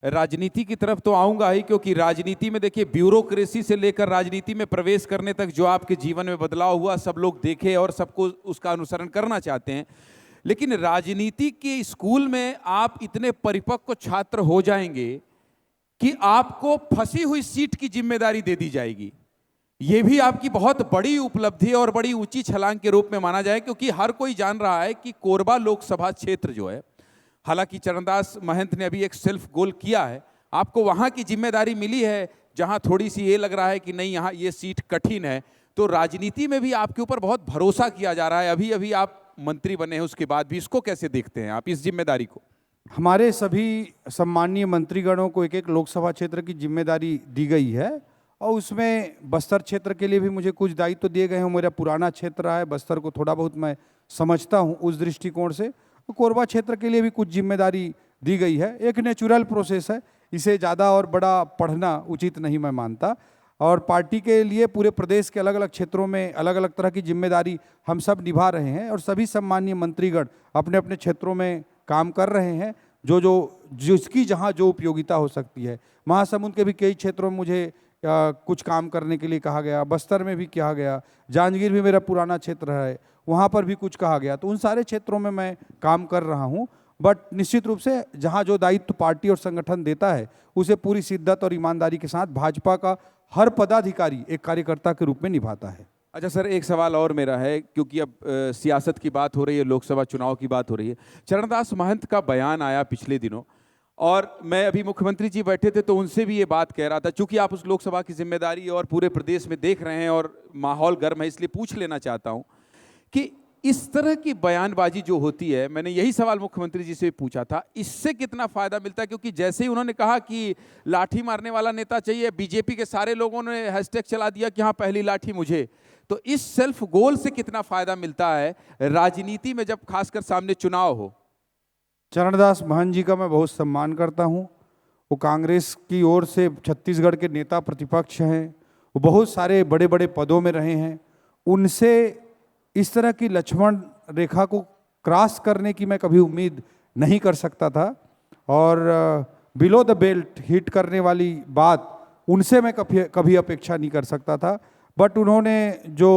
राजनीति की तरफ तो आऊंगा ही, क्योंकि राजनीति में देखिए ब्यूरोक्रेसी से लेकर राजनीति में प्रवेश करने तक जो आपके जीवन में बदलाव हुआ सब लोग देखे और सबको उसका अनुसरण करना चाहते हैं। लेकिन राजनीति के स्कूल में आप इतने परिपक्व छात्र हो जाएंगे कि आपको फंसी हुई सीट की जिम्मेदारी दे दी जाएगी। यह भी आपकी बहुत बड़ी उपलब्धि और बड़ी ऊंची छलांग के रूप में माना जाए, क्योंकि हर कोई जान रहा है कि कोरबा लोकसभा क्षेत्र जो है, हालांकि चरणदास महंत ने अभी एक सेल्फ गोल किया है, आपको वहां की जिम्मेदारी मिली है जहां थोड़ी सी ये लग रहा है कि नहीं यहाँ ये सीट कठिन है। तो राजनीति में भी आपके ऊपर बहुत भरोसा किया जा रहा है। अभी अभी आप मंत्री बने हैं, उसके बाद भी इसको कैसे देखते हैं आप, इस जिम्मेदारी को? हमारे सभी सम्मानीय मंत्रीगणों को एक एक लोकसभा क्षेत्र की जिम्मेदारी दी गई है और उसमें बस्तर क्षेत्र के लिए भी मुझे कुछ दायित्व दिए गए हैं। मेरा पुराना क्षेत्र रहा है, बस्तर को थोड़ा बहुत मैं समझता हूं उस दृष्टिकोण से। कोरबा क्षेत्र के लिए भी कुछ जिम्मेदारी दी गई है। एक नेचुरल प्रोसेस है, इसे ज़्यादा और बड़ा पढ़ना उचित नहीं मैं मानता। और पार्टी के लिए पूरे प्रदेश के अलग अलग क्षेत्रों में अलग अलग तरह की जिम्मेदारी हम सब निभा रहे हैं और सभी सम्मानीय मंत्रीगण अपने अपने क्षेत्रों में काम कर रहे हैं जिसकी जहाँ जो उपयोगिता हो सकती है। महासमुंद के भी कई क्षेत्रों में मुझे कुछ काम करने के लिए कहा गया, बस्तर में भी कहा गया, जांजगीर भी मेरा पुराना क्षेत्र है, वहाँ पर भी कुछ कहा गया। तो उन सारे क्षेत्रों में मैं काम कर रहा हूँ। बट निश्चित रूप से जहाँ जो दायित्व पार्टी और संगठन देता है उसे पूरी शिद्दत और ईमानदारी के साथ भाजपा का हर पदाधिकारी एक कार्यकर्ता के रूप में निभाता है। अच्छा सर, एक सवाल और मेरा है, क्योंकि अब सियासत की बात हो रही है, लोकसभा चुनाव की बात हो रही है। चरणदास महंत का बयान आया पिछले दिनों और मैं अभी मुख्यमंत्री जी बैठे थे तो उनसे भी ये बात कह रहा था, चूंकि आप उस लोकसभा की जिम्मेदारी और पूरे प्रदेश में देख रहे हैं और माहौल गर्म है, इसलिए पूछ लेना चाहता हूं कि इस तरह की बयानबाजी जो होती है, मैंने यही सवाल मुख्यमंत्री जी से पूछा था, इससे कितना फायदा मिलता है? क्योंकि जैसे ही उन्होंने कहा कि लाठी मारने वाला नेता चाहिए, बीजेपी के सारे लोगों ने हैशटैग चला दिया कि हाँ पहली लाठी मुझे। तो इस सेल्फ गोल से कितना फायदा मिलता है राजनीति में, जब खासकर सामने चुनाव हो? चरणदास महंत जी का मैं बहुत सम्मान करता हूं। वो कांग्रेस की ओर से छत्तीसगढ़ के नेता प्रतिपक्ष हैं, वो बहुत सारे बड़े बड़े पदों में रहे हैं। उनसे इस तरह की लक्ष्मण रेखा को क्रॉस करने की मैं कभी उम्मीद नहीं कर सकता था और बिलो द बेल्ट हिट करने वाली बात उनसे मैं कभी अपेक्षा नहीं कर सकता था। बट उन्होंने जो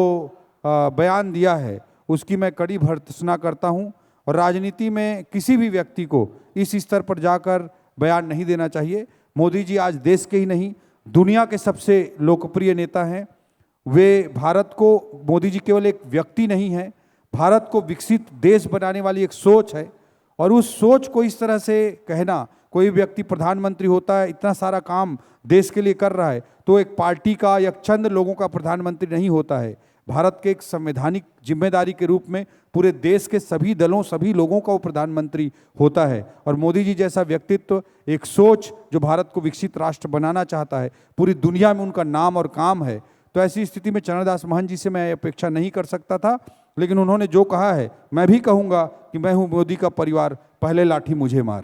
बयान दिया है उसकी मैं कड़ी भर्त्सना करता हूं और राजनीति में किसी भी व्यक्ति को इस स्तर पर जाकर बयान नहीं देना चाहिए। मोदी जी आज देश के ही नहीं दुनिया के सबसे लोकप्रिय नेता हैं। वे भारत को, मोदी जी केवल एक व्यक्ति नहीं है, भारत को विकसित देश बनाने वाली एक सोच है और उस सोच को इस तरह से कहना, कोई व्यक्ति प्रधानमंत्री होता है, इतना सारा काम देश के लिए कर रहा है, तो एक पार्टी का या चंद लोगों का प्रधानमंत्री नहीं होता है। भारत के एक संवैधानिक जिम्मेदारी के रूप में पूरे देश के सभी दलों, सभी लोगों का वो प्रधानमंत्री होता है। और मोदी जी जैसा व्यक्तित्व, एक सोच जो भारत को विकसित राष्ट्र बनाना चाहता है, पूरी दुनिया में उनका नाम और काम है। तो ऐसी स्थिति में चरणदास महंत जी से मैं अपेक्षा नहीं कर सकता था, लेकिन उन्होंने जो कहा है मैं भी कहूँगा कि मैं हूँ मोदी का परिवार, पहले लाठी मुझे मार।